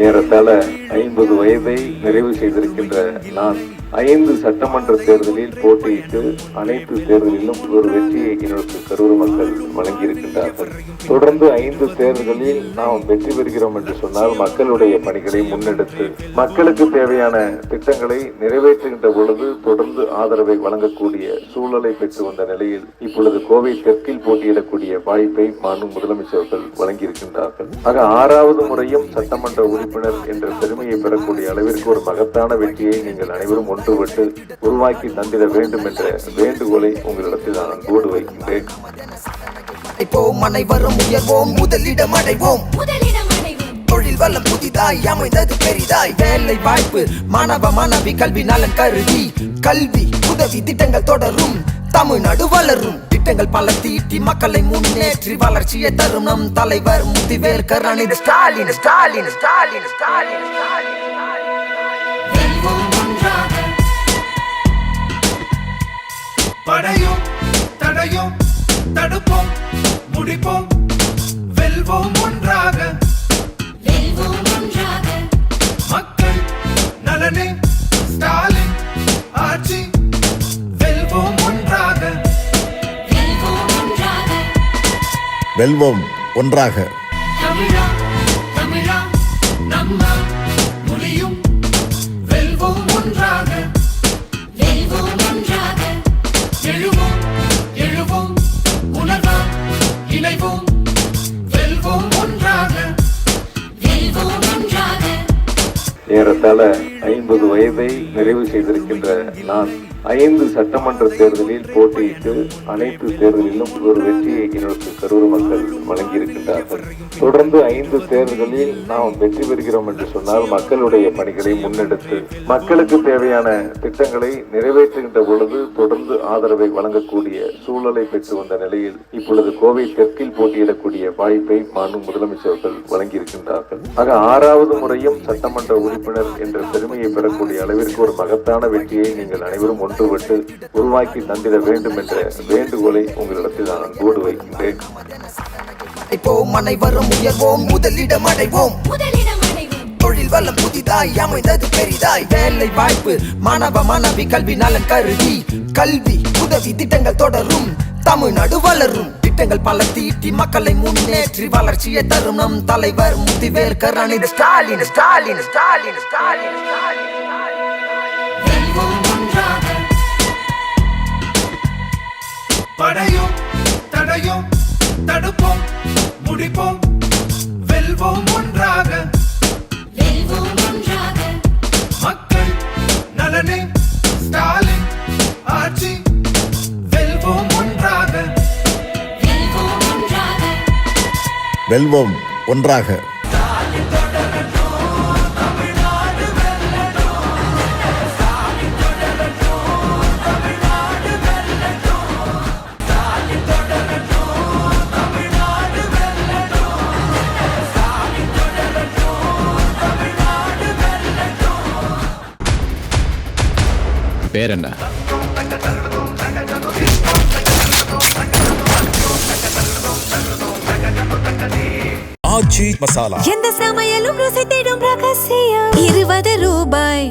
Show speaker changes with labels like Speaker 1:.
Speaker 1: ஏறத்தாழ 50 வயதை நிறைவு செய்திருக்கின்ற நான் 5 சட்டமன்ற தேர்தலில் போட்டியிட்டு அனைத்து தேர்தலிலும் ஒரு வெற்றியை என்னுடைய கரூர் மக்கள் வழங்கியிருக்கின்றார்கள். தொடர்ந்து 5 தேர்தலில் நாம் வெற்றி பெறுகிறோம் என்று சொன்னால் மக்களுடைய பணிகளை முன்னெடுத்து மக்களுக்கு தேவையான திட்டங்களை நிறைவேற்றுகின்ற பொழுது தொடர்ந்து ஆதரவை வழங்கக்கூடிய சூழலை பெற்று வந்த நிலையில் இப்பொழுது கோவை தெற்கில் போட்டியிடக்கூடிய வாய்ப்பை மாண்பு முதலமைச்சர்கள் வழங்கியிருக்கின்றார்கள். ஆக 6வது முறையும் சட்டமன்ற உறுப்பினர் என்ற பெருமையை பெறக்கூடிய அளவிற்கு ஒரு மகத்தான வெற்றியை நீங்கள் அனைவரும் ஒன்றுபட்டு உருவாக்கி தந்திட வேண்டும் என்ற வேண்டுகோளை உங்களிடத்தில் நான் அன்போடு வைக்கின்றேன்.
Speaker 2: அனைவரும் உயர்வோம், முதலிடம் அடைவோம், தொழில் வளம் புதிதாய் அமைந்தது பெரிதாய், வேலை வாய்ப்பு மாணவ மாணவி கல்வி நலன் கருதி கல்வி உதவி திட்டங்கள் தொடரும், தமிழ்நாடு வளரும், திட்டங்கள் பல தீட்டி மக்களை முன்னேற்றி வளர்ச்சியை தரும் நம் தலைவர் முத்துவேல் கருணாநிதி ஸ்டாலின் ஸ்டாலின் ஸ்டாலின் ஸ்டாலின் ஸ்டாலின்.
Speaker 3: படையோம் தடையோம் தடுப்போம் முடிப்போம் வெல்வோம் ஒன்றாக, மக்கள் நலனே ஸ்டாலின் ஆட்சி, வெல்வோம் ஒன்றாக,
Speaker 4: வெல்வோம் ஒன்றாக.
Speaker 3: தமிழா தமிழா நம்ம முடியும், வெல்வோம் ஒன்றாக, எழுவோம் எழுவோம் உணர்வோம் இணைவோம், வெல்வோம் ஒன்றாக.
Speaker 1: ஏறத்தாழ 50 வயதை நிறைவு செய்திருக்கின்ற நான் 5 சட்டமன்ற தேர்தலில் போட்டியிட்டு அனைத்து தேர்தலிலும் ஒரு வெற்றியை என்னுடைய கரூர் மக்கள் வழங்கியிருக்கின்றார்கள். தொடர்ந்து 5 தேர்தலில் நாம் வெற்றி பெறுகிறோம் என்று சொன்னால் மக்களுடைய பணிகளை முன்னெடுத்து மக்களுக்கு தேவையான திட்டங்களை நிறைவேற்றுகின்ற பொழுது தொடர்ந்து ஆதரவை வழங்கக்கூடிய சூழலை பெற்று வந்த நிலையில் இப்பொழுது கோவை தெற்கில் போட்டியிடக்கூடிய வாய்ப்பை மாண்பு முதலமைச்சர்கள் வழங்கியிருக்கின்றார்கள். ஆக 6வது முறையும் சட்டமன்ற உறுப்பினர் என்ற பெருமையை பெறக்கூடிய அளவிற்கு ஒரு மகத்தான வெற்றியை நீங்கள் அனைவரும் ஒன்றுபட்டு உருவாக்கி தந்திட வேண்டும் என்ற வேண்டுகோளை உங்களிடத்தில் நான் அன்போடு வைக்கின்றேன்.
Speaker 2: அனைவரும் உயர்வோம், முதலிடம் அடைவோம், தொழில் வளம் புதிதாய் அமைந்தது பெரிதாய், வேலை வாய்ப்பு மாணவ மாணவி கல்வி நலன் கருதி கல்வி உதவி திட்டங்கள் தொடரும், தமிழ்நாடு வளரும், திட்டங்கள் பல தீட்டி மக்களை முன்னேற்றி வளர்ச்சியை தரும் நம் தலைவர் முத்துவேல் கருணாநிதி ஸ்டாலின் ஸ்டாலின் ஸ்டாலின் ஸ்டாலின் ஸ்டாலின்.
Speaker 3: படையோம் தடையோம் தடுப்போம் முடிப்போம் வெல்வோம் ஒன்றாக, மக்கள் நலனே ஸ்டாலின் ஆட்சி, வெல்வோம் ஒன்றாக,
Speaker 4: வெல்வோம் ஒன்றாக.
Speaker 5: பேர் என்ன?
Speaker 4: ஆச்சி மசாலா.
Speaker 6: எந்த சமையலும் ருசி தேடும் ரகசியம் 20 ரூபாய்.